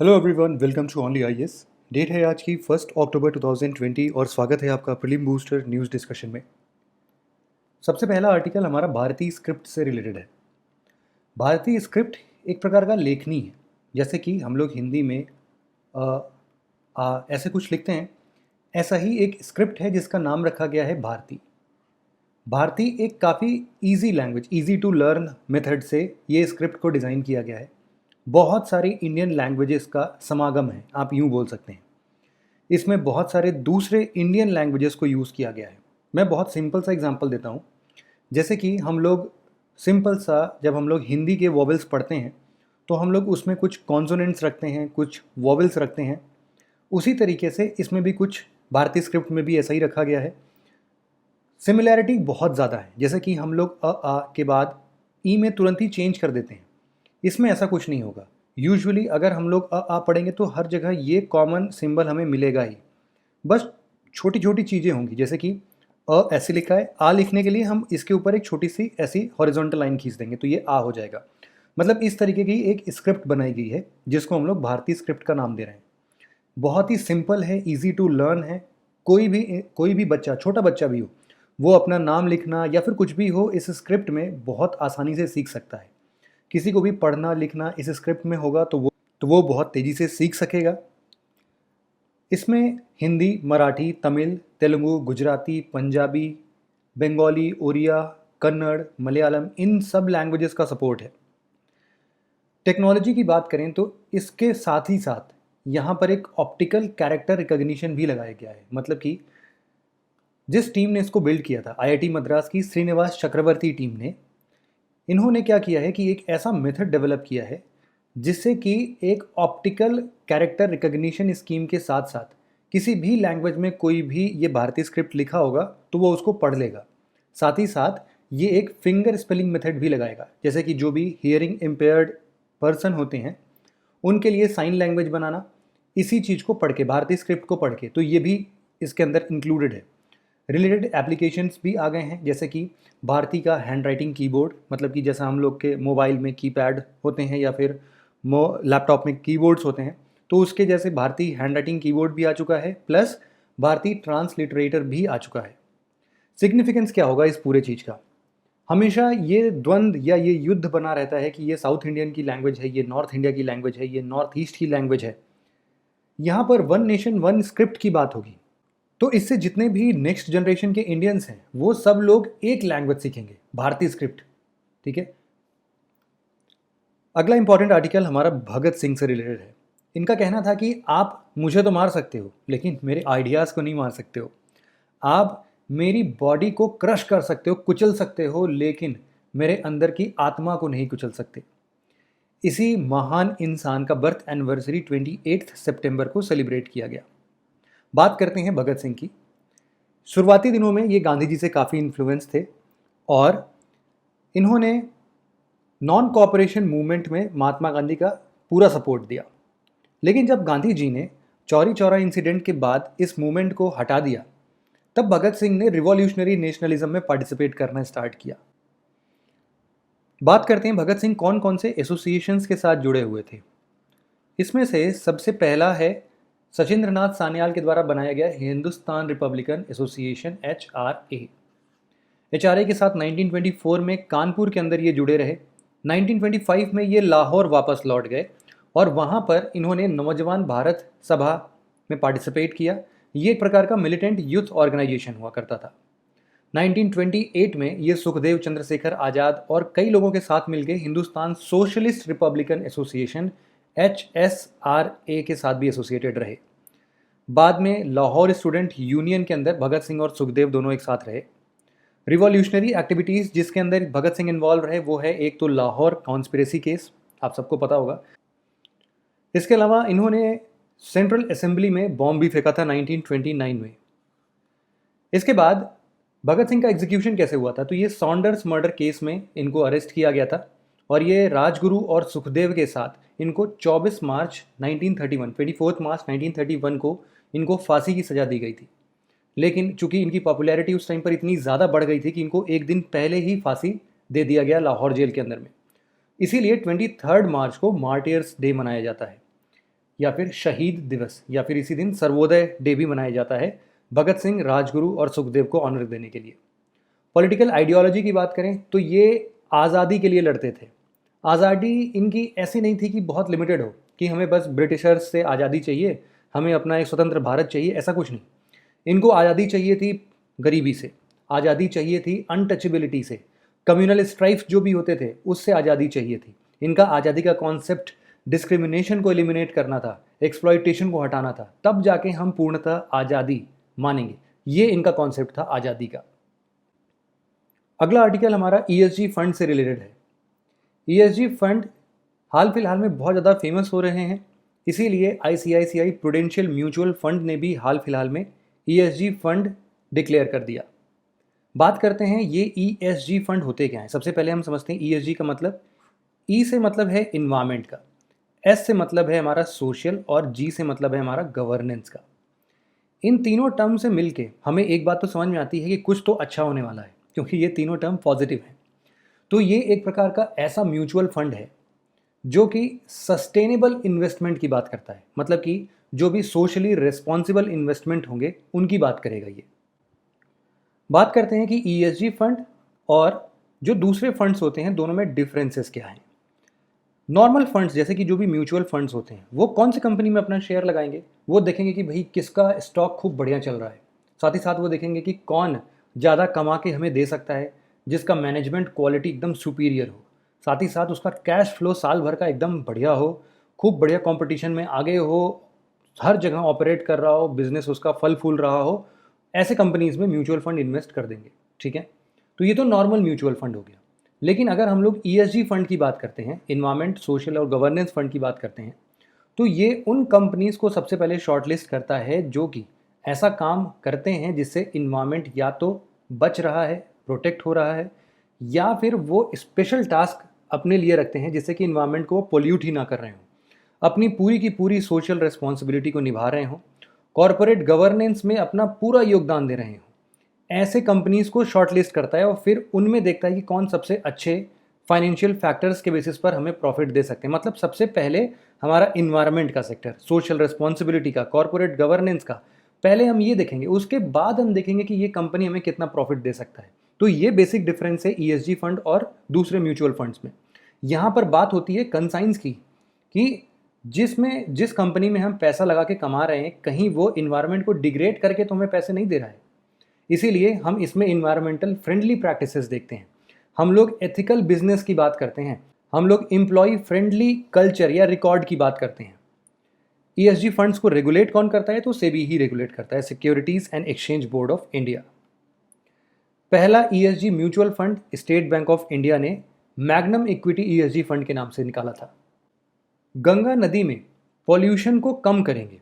Hello everyone, welcome to only IAS. Date है आज की 1 अक्टूबर 2020 और स्वागत है आपका प्रीलिम बूस्टर न्यूज़ डिस्कशन में। सबसे पहला आर्टिकल हमारा भारतीय स्क्रिप्ट से रिलेटेड है। भारतीय स्क्रिप्ट एक प्रकार का लेखनी है। जैसे कि हम लोग हिंदी में अ, ऐसे कुछ लिखते हैं, ऐसा ही एक स्क्रिप्ट है जिसका नाम रखा गया है भारती। भारती एक काफ़ी easy language, easy to learn method से ये स्क्रिप्ट को डिज़ाइन किया गया है। बहुत सारी इंडियन लैंग्वेजेस का समागम है, आप यूँ बोल सकते हैं। इसमें बहुत सारे दूसरे इंडियन लैंग्वेजेस को यूज़ किया गया है। मैं बहुत सिंपल सा एग्जांपल देता हूँ। जैसे कि हम लोग सिंपल सा जब हम लोग हिंदी के वॉवेल्स पढ़ते हैं तो हम लोग उसमें कुछ कॉन्सोनेंट्स रखते हैं, कुछ वॉवेल्स रखते हैं। उसी तरीके से इसमें भी कुछ भारतीय स्क्रिप्ट में भी ऐसा ही रखा गया है। सिमिलैरिटी बहुत ज़्यादा है। जैसे कि हम लोग आ के बाद ई में तुरंत ही चेंज कर देते हैं, इसमें ऐसा कुछ नहीं होगा। यूजुअली अगर हम लोग आ पढ़ेंगे तो हर जगह ये कॉमन सिंबल हमें मिलेगा ही। बस छोटी छोटी चीज़ें होंगी, जैसे कि ऐसे लिखा है, आ लिखने के लिए हम इसके ऊपर एक छोटी सी ऐसी हॉरिजॉन्टल लाइन खींच देंगे तो ये आ हो जाएगा। मतलब इस तरीके की एक स्क्रिप्ट बनाई गई है जिसको हम लोग भारतीय स्क्रिप्ट का नाम दे रहे हैं। बहुत ही सिंपल है, इजी टू लर्न है। कोई भी बच्चा, छोटा बच्चा भी हो, वो अपना नाम लिखना या फिर कुछ भी हो इस स्क्रिप्ट में बहुत आसानी से सीख सकता है। किसी को भी पढ़ना लिखना इस स्क्रिप्ट में होगा तो वो बहुत तेज़ी से सीख सकेगा। इसमें हिंदी, मराठी, तमिल, तेलुगु, गुजराती, पंजाबी, बंगाली, ओरिया, कन्नड़, मलयालम, इन सब लैंग्वेजेस का सपोर्ट है। टेक्नोलॉजी की बात करें तो इसके साथ ही साथ यहाँ पर एक ऑप्टिकल कैरेक्टर रिकॉग्निशन भी लगाया गया है। मतलब कि जिस टीम ने इसको बिल्ड किया था, आईआईटी मद्रास की श्रीनिवास चक्रवर्ती टीम ने, इन्होंने क्या किया है कि एक ऐसा मेथड डेवलप किया है जिससे कि एक ऑप्टिकल कैरेक्टर रिकॉग्निशन स्कीम के साथ साथ किसी भी लैंग्वेज में कोई भी ये भारतीय स्क्रिप्ट लिखा होगा तो वो उसको पढ़ लेगा। साथ ही साथ ये एक फिंगर स्पेलिंग मेथड भी लगाएगा। जैसे कि जो भी हियरिंग इम्पेयर्ड पर्सन होते हैं उनके लिए साइन लैंग्वेज बनाना, इसी चीज़ को पढ़ के, भारतीय स्क्रिप्ट को पढ़ के, तो ये भी इसके अंदर इंक्लूडेड है। रिलेटेड एप्लीकेशंस भी आ गए हैं, जैसे कि भारती का हैंड राइटिंग कीबोर्ड, मतलब कि जैसा हम लोग के मोबाइल में कीपैड होते हैं या फिर लैपटॉप में कीबोर्ड्स होते हैं, तो उसके जैसे भारती हैंड राइटिंग कीबोर्ड भी आ चुका है, प्लस भारती ट्रांसलिटरेटर भी आ चुका है। सिग्निफिकेंस क्या होगा इस पूरे चीज़ का? हमेशा ये द्वंद्व या ये युद्ध बना रहता है कि ये साउथ इंडियन की लैंग्वेज है, ये नॉर्थ इंडिया की लैंग्वेज है, ये नॉर्थ ईस्ट की लैंग्वेज है। यहाँ पर वन नेशन वन स्क्रिप्ट की बात होगी, तो इससे जितने भी नेक्स्ट जनरेशन के इंडियंस हैं वो सब लोग एक लैंग्वेज सीखेंगे, भारतीय स्क्रिप्ट। ठीक है। अगला इंपॉर्टेंट आर्टिकल हमारा भगत सिंह से रिलेटेड है। इनका कहना था कि आप मुझे तो मार सकते हो लेकिन मेरे आइडियाज़ को नहीं मार सकते हो। आप मेरी बॉडी को क्रश कर सकते हो, कुचल सकते हो, लेकिन मेरे अंदर की आत्मा को नहीं कुचल सकते। इसी महान इंसान का बर्थ एनिवर्सरी 28 सितंबर को सेलिब्रेट किया गया। बात करते हैं भगत सिंह की। शुरुआती दिनों में ये गांधी जी से काफ़ी इन्फ्लुएंस थे और इन्होंने नॉन कॉपरेशन मूवमेंट में महात्मा गांधी का पूरा सपोर्ट दिया। लेकिन जब गांधी जी ने चौरी चौरा इंसिडेंट के बाद इस मूवमेंट को हटा दिया, तब भगत सिंह ने रिवॉल्यूशनरी नेशनलिज्म में पार्टिसिपेट करना स्टार्ट किया। बात करते हैं भगत सिंह कौन कौन से एसोसिएशंस के साथ जुड़े हुए थे। इसमें से सबसे पहला है सचिंद्रनाथ सान्याल के द्वारा बनाया गया हिंदुस्तान रिपब्लिकन एसोसिएशन, एचआरए के साथ 1924 में कानपुर के अंदर ये जुड़े रहे। 1925 में ये लाहौर वापस लौट गए और वहाँ पर इन्होंने नौजवान भारत सभा में पार्टिसिपेट किया। ये एक प्रकार का मिलिटेंट यूथ ऑर्गेनाइजेशन हुआ करता था। 1928 में ये सुखदेव चंद्रशेखर आज़ाद और कई लोगों के साथ मिलकर Hindustan socialist Republican association, HSRA के साथ भी एसोसिएटेड रहे। बाद में लाहौर स्टूडेंट यूनियन के अंदर भगत सिंह और सुखदेव दोनों एक साथ रहे। रिवॉल्यूशनरी एक्टिविटीज़ जिसके अंदर भगत सिंह इन्वॉल्व रहे वो है, एक तो लाहौर कॉन्स्पिरेसी केस, आप सबको पता होगा। इसके अलावा इन्होंने सेंट्रल असेंबली में बॉम्ब भी फेंका था 1929 में। इसके बाद भगत सिंह का एग्जीक्यूशन कैसे हुआ था, तो ये सॉन्डर्स मर्डर केस में इनको अरेस्ट किया गया था और ये राजगुरु और सुखदेव के साथ इनको 24 मार्च 1931, 24 मार्च 1931 को इनको फांसी की सज़ा दी गई थी। लेकिन चूंकि इनकी पॉपुलैरिटी उस टाइम पर इतनी ज़्यादा बढ़ गई थी कि इनको एक दिन पहले ही फांसी दे दिया गया लाहौर जेल के अंदर में। इसीलिए 23 मार्च को मार्टियर्स डे मनाया जाता है। या फिर शहीद दिवस, या फिर इसी दिन सर्वोदय डे भी मनाया जाता है भगत सिंह, राजगुरु और सुखदेव को ऑनर देने के लिए। पॉलिटिकल आइडियोलॉजी की बात करें तो ये आज़ादी के लिए लड़ते थे। आज़ादी इनकी ऐसी नहीं थी कि बहुत लिमिटेड हो कि हमें बस ब्रिटिशर्स से आज़ादी चाहिए, हमें अपना एक स्वतंत्र भारत चाहिए, ऐसा कुछ नहीं। इनको आज़ादी चाहिए थी गरीबी से, आज़ादी चाहिए थी अनटचेबिलिटी से, कम्युनल स्ट्राइफ जो भी होते थे उससे आज़ादी चाहिए थी। इनका आज़ादी का कॉन्सेप्ट डिस्क्रिमिनेशन को एलिमिनेट करना था, एक्सप्लॉइटेशन को हटाना था, तब जाके हम पूर्णतः आज़ादी मानेंगे। ये इनका कॉन्सेप्ट था आज़ादी का। अगला आर्टिकल हमारा ईएसजी फंड से रिलेटेड है। ईएसजी फंड हाल फिलहाल में बहुत ज़्यादा फेमस हो रहे हैं, इसीलिए आईसीआईसीआई प्रूडेंशियल म्यूचुअल फंड ने भी हाल फिलहाल में ईएसजी फंड डिक्लेयर कर दिया। बात करते हैं ये ईएसजी फंड होते क्या हैं। सबसे पहले हम समझते हैं ईएसजी का मतलब। ई से मतलब है इन्वायरमेंट का, एस से मतलब है हमारा सोशल और जी से मतलब है हमारा गवर्नेंस का। इन तीनों टर्म से मिलके हमें एक बात तो समझ में आती है कि कुछ तो अच्छा होने वाला है, क्योंकि ये तीनों टर्म पॉजिटिव हैं। तो ये एक प्रकार का ऐसा म्यूचुअल फंड है जो कि सस्टेनेबल इन्वेस्टमेंट की बात करता है, मतलब कि जो भी सोशली रिस्पॉन्सिबल इन्वेस्टमेंट होंगे उनकी बात करेगा ये। बात करते हैं कि ईएसजी फंड और जो दूसरे फंड्स होते हैं दोनों में डिफरेंसेस क्या हैं। नॉर्मल फंड्स जैसे कि जो भी म्यूचुअल फंड्स होते हैं वो कौन सी कंपनी में अपना शेयर लगाएंगे, वो देखेंगे कि भाई किसका स्टॉक खूब बढ़िया चल रहा है, साथ ही साथ वो देखेंगे कि कौन ज़्यादा कमा के हमें दे सकता है, जिसका मैनेजमेंट क्वालिटी एकदम सुपीरियर हो, साथ ही साथ उसका कैश फ्लो साल भर का एकदम बढ़िया हो, खूब बढ़िया कंपटीशन में आगे हो, हर जगह ऑपरेट कर रहा हो, बिजनेस उसका फल फूल रहा हो, ऐसे कंपनीज में म्यूचुअल फंड इन्वेस्ट कर देंगे। ठीक है, तो ये तो नॉर्मल म्यूचुअल फंड हो गया। लेकिन अगर हम लोग ईएसजी फंड की बात करते हैं, इन्वायरमेंट सोशल और गवर्नेंस फंड की बात करते हैं, तो ये उन कंपनीज को सबसे पहले शॉर्टलिस्ट करता है जो कि ऐसा काम करते हैं जिससे इन्वायरमेंट या तो बच रहा है, प्रोटेक्ट हो रहा है, या फिर वो स्पेशल टास्क अपने लिए रखते हैं जिससे कि इन्वायरमेंट को पोल्यूट ही ना कर रहे हों, अपनी पूरी की पूरी सोशल रिस्पॉन्सिबिलिटी को निभा रहे हों, कॉरपोरेट गवर्नेंस में अपना पूरा योगदान दे रहे हों। ऐसे कंपनीज को शॉर्टलिस्ट करता है और फिर उनमें देखता है कि कौन सबसे अच्छे फाइनेंशियल फैक्टर्स के बेसिस पर हमें प्रॉफिट दे सकते हैं। मतलब सबसे पहले हमारा इन्वायरमेंट का सेक्टर, सोशल रिस्पॉन्सिबिलिटी का, कॉरपोरेट गवर्नेंस का, पहले हम ये देखेंगे, उसके बाद हम देखेंगे कि ये कंपनी हमें कितना प्रॉफिट दे सकता है। तो ये बेसिक डिफरेंस है ईएसजी फंड और दूसरे म्यूचुअल फंड्स में। यहाँ पर बात होती है कंसाइंस की, कि जिस कंपनी में हम पैसा लगा के कमा रहे हैं, कहीं वो इन्वायरमेंट को डिग्रेड करके तो हमें पैसे नहीं दे रहा है। इसीलिए हम इसमें इन्वायरमेंटल फ्रेंडली प्रैक्टिसेस देखते हैं, हम लोग एथिकल बिजनेस की बात करते हैं, हम लोग एम्प्लॉय फ्रेंडली कल्चर या रिकॉर्ड की बात करते हैं। ईएसजी फंड्स को रेगुलेट कौन करता है, तो सेबी ही रेगुलेट करता है, Securities and Exchange Board of India. पहला ESG mutual fund State Bank of India ने मैग्नम इक्विटी ईएसजी फंड के नाम से निकाला था। गंगा नदी में पॉल्यूशन को कम करेंगे,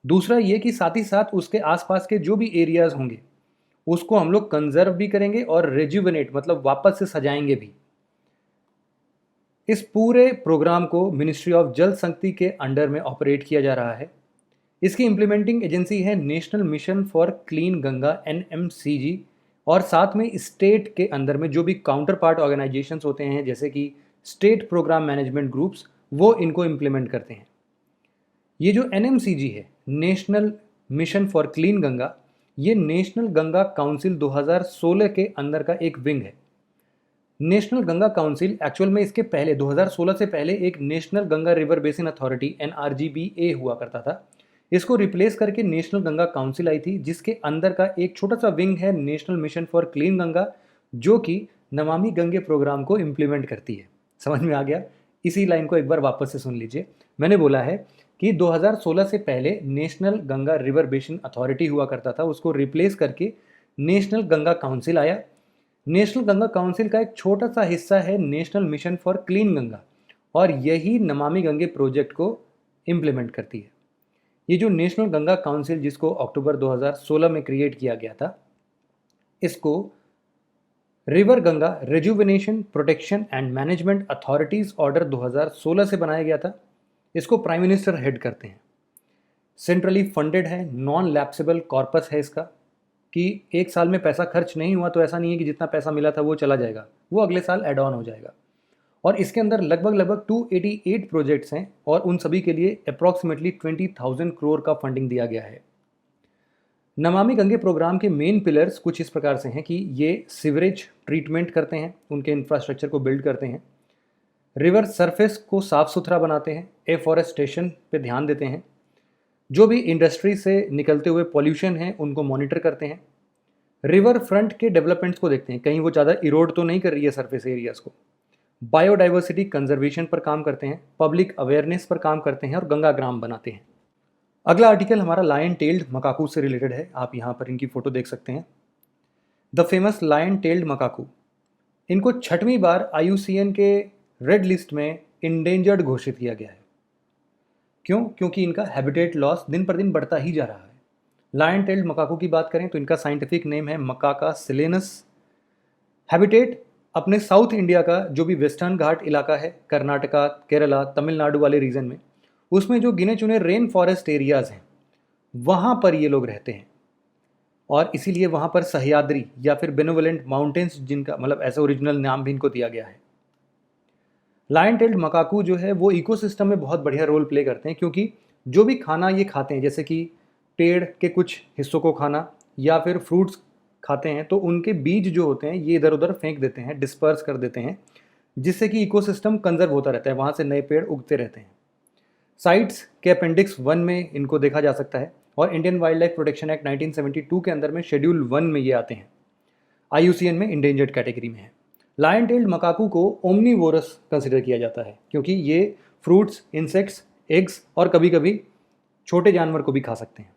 दूसरा ये कि साथ ही साथ उसके आसपास के जो भी एरियाज होंगे उसको हम लोग कंजर्व भी करेंगे और रेजुवेनेट मतलब वापस से सजाएंगे भी। इस पूरे प्रोग्राम को मिनिस्ट्री ऑफ जल शक्ति के अंडर में ऑपरेट किया जा रहा है। इसकी इम्प्लीमेंटिंग एजेंसी है national mission for clean Ganga NMCG, और साथ में स्टेट के अंदर में जो भी काउंटर पार्ट ऑर्गेनाइजेशंस होते हैं जैसे कि स्टेट प्रोग्राम मैनेजमेंट ग्रुप्स, वो इनको इम्प्लीमेंट करते हैं। ये जो एनएमसीजी है, national mission for clean Ganga, ये नेशनल गंगा काउंसिल 2016 के अंदर का एक विंग है। नेशनल गंगा काउंसिल एक्चुअल में इसके पहले 2016 से पहले एक National Ganga River Basin Authority NRGBA हुआ करता था। इसको रिप्लेस करके नेशनल गंगा काउंसिल आई थी, जिसके अंदर का एक छोटा सा विंग है national mission for clean Ganga, जो कि नमामि गंगे प्रोग्राम को इम्प्लीमेंट करती है। समझ में आ गया? इसी लाइन को एक बार वापस से सुन लीजिए। मैंने बोला है कि 2016 से पहले national Ganga River Basin authority हुआ करता था, उसको रिप्लेस करके नेशनल गंगा काउंसिल आया। नेशनल गंगा काउंसिल का एक छोटा सा हिस्सा है national mission for clean Ganga, और यही नमामि गंगे प्रोजेक्ट को इम्प्लीमेंट करती है। ये जो नेशनल गंगा काउंसिल जिसको अक्टूबर 2016 में क्रिएट किया गया था, इसको river Ganga rejuvenation protection and management authorities order 2016 से बनाया गया था। इसको प्राइम मिनिस्टर हेड करते हैं। सेंट्रली फंडेड है, नॉन लैप्सेबल कॉर्पस है इसका, कि एक साल में पैसा खर्च नहीं हुआ तो ऐसा नहीं है कि जितना पैसा मिला था वो चला जाएगा, वो अगले साल एड ऑन हो जाएगा। और इसके अंदर लगभग 288 प्रोजेक्ट्स हैं और उन सभी के लिए अप्रॉक्सीमेटली 20,000 करोड़ का फंडिंग दिया गया है। नमामि गंगे प्रोग्राम के मेन पिलर्स कुछ इस प्रकार से हैं कि ये सीवरेज ट्रीटमेंट करते हैं, उनके इंफ्रास्ट्रक्चर को बिल्ड करते हैं, रिवर सरफेस को साफ सुथरा बनाते हैं, एफॉरेस्टेशन पे ध्यान देते हैं, जो भी इंडस्ट्री से निकलते हुए पॉल्यूशन है उनको मॉनिटर करते हैं, रिवर फ्रंट के डेवलपमेंट्स को देखते हैं, कहीं वो ज़्यादा इरोड तो नहीं कर रही है सरफेस एरियाज़ को, बायोडाइवर्सिटी कंजर्वेशन पर काम करते हैं, पब्लिक अवेयरनेस पर काम करते हैं और गंगा ग्राम बनाते हैं। अगला आर्टिकल हमारा लायन टेल्ड मकाकू से रिलेटेड है। आप यहाँ पर इनकी फ़ोटो देख सकते हैं। द फेमस लायन टेल्ड मकाकू, इनको 6वीं बार IUCN के रेड लिस्ट में इंडेंजर्ड घोषित किया गया है। क्यों? क्योंकि इनका हैबिटेट लॉस दिन पर दिन बढ़ता ही जा रहा है। लायन टेल्ड मकाकू की बात करें तो इनका साइंटिफिक नेम है मकाका सिलेनस। हैबिटेट अपने साउथ इंडिया का जो भी वेस्टर्न घाट इलाका है, कर्नाटका, केरला, तमिलनाडु वाले रीजन में, उसमें जो गिने चुने रेन फॉरेस्ट एरियाज़ हैं वहाँ पर ये लोग रहते हैं और इसीलिए वहाँ पर सह्याद्री या फिर बेनोवलेंट माउंटेन्स, जिनका मतलब ऐसा ओरिजिनल नाम भी इनको दिया गया है। लायन टेल्ड मकाकू जो है वो इकोसिस्टम में बहुत बढ़िया रोल प्ले करते हैं, क्योंकि जो भी खाना ये खाते हैं, जैसे कि पेड़ के कुछ हिस्सों को खाना या फिर फ्रूट्स खाते हैं, तो उनके बीज जो होते हैं ये इधर उधर फेंक देते हैं, डिस्पर्स कर देते हैं, जिससे कि इकोसिस्टम कंजर्व होता रहता है, वहाँ से नए पेड़ उगते रहते हैं। साइट्स के अपेंडिक्स 1 में इनको देखा जा सकता है और Indian wild life protection act 1972 के अंदर में शेड्यूल 1 में ये आते हैं। IUCN में इंडेंजर्ड कैटेगरी में है। लायन टेल्ड मकाकू को ओमनीवोरस कंसिडर किया जाता है, क्योंकि ये फ्रूट्स, इंसेक्ट्स, एग्स और कभी कभी छोटे जानवर को भी खा सकते हैं।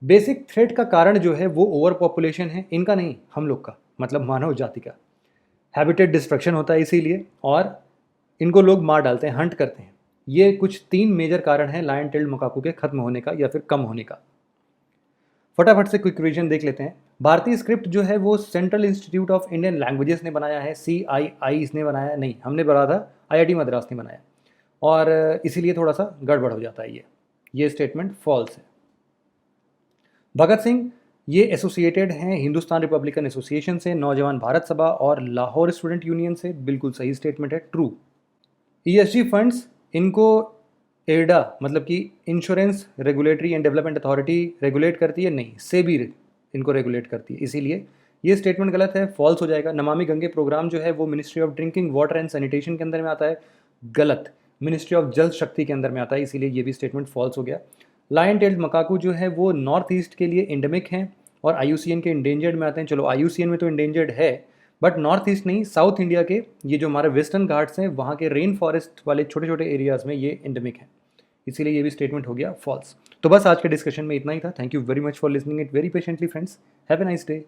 बेसिक थ्रेट का कारण जो है वो ओवर पॉपुलेशन है, इनका नहीं, हम लोग का, मतलब मानव जाति का। हैबिटेट डिस्ट्रक्शन होता है इसीलिए, और इनको लोग मार डालते हैं, हंट करते हैं। ये कुछ 3 मेजर कारण हैं लायन टेल्ड मकाकू के खत्म होने का या फिर कम होने का। फटाफट से क्विक रिवीजन देख लेते हैं। भारतीय स्क्रिप्ट जो है वो central institute of Indian languages ने बनाया है, CII इसने बनाया नहीं, हमने बनाया था, IIT मद्रास ने बनाया, और इसीलिए थोड़ा सा गड़बड़ हो जाता है ये स्टेटमेंट फॉल्स है। भगत सिंह ये एसोसिएटेड हैं हिंदुस्तान रिपब्लिकन एसोसिएशन से, नौजवान भारत सभा और लाहौर स्टूडेंट यूनियन से, बिल्कुल सही स्टेटमेंट है, ट्रू। ESG फंड्स, इनको एडा मतलब कि insurance regulatory and development authority regulate करती है, नहीं, सेबी इनको रेगुलेट करती है, इसीलिए ये स्टेटमेंट गलत है, फॉल्स हो जाएगा। नमामि गंगे प्रोग्राम जो है वो ministry of drinking water and sanitation के अंदर में आता है, गलत, मिनिस्ट्री ऑफ जल शक्ति के अंदर में आता है, इसीलिए ये भी स्टेटमेंट फॉल्स हो गया। लायन टेल्ड मकाकू जो है वो नॉर्थ ईस्ट के लिए इंडेमिक हैं और IUCN के इंडेंजर्ड में आते हैं। चलो IUCN में तो इंडेंजर्ड है, बट नॉर्थ ईस्ट नहीं, साउथ इंडिया के ये जो हमारे वेस्टर्न घाट्स हैं वहाँ के रेन फॉरेस्ट वाले छोटे छोटे एरियाज़ में ये इंडेमिक है, इसीलिए ये भी स्टेटमेंट हो गया फॉल्स। तो बस आज के डिस्कशन में इतना ही था। Thank you very much for listening it very patiently friends. Have a nice day.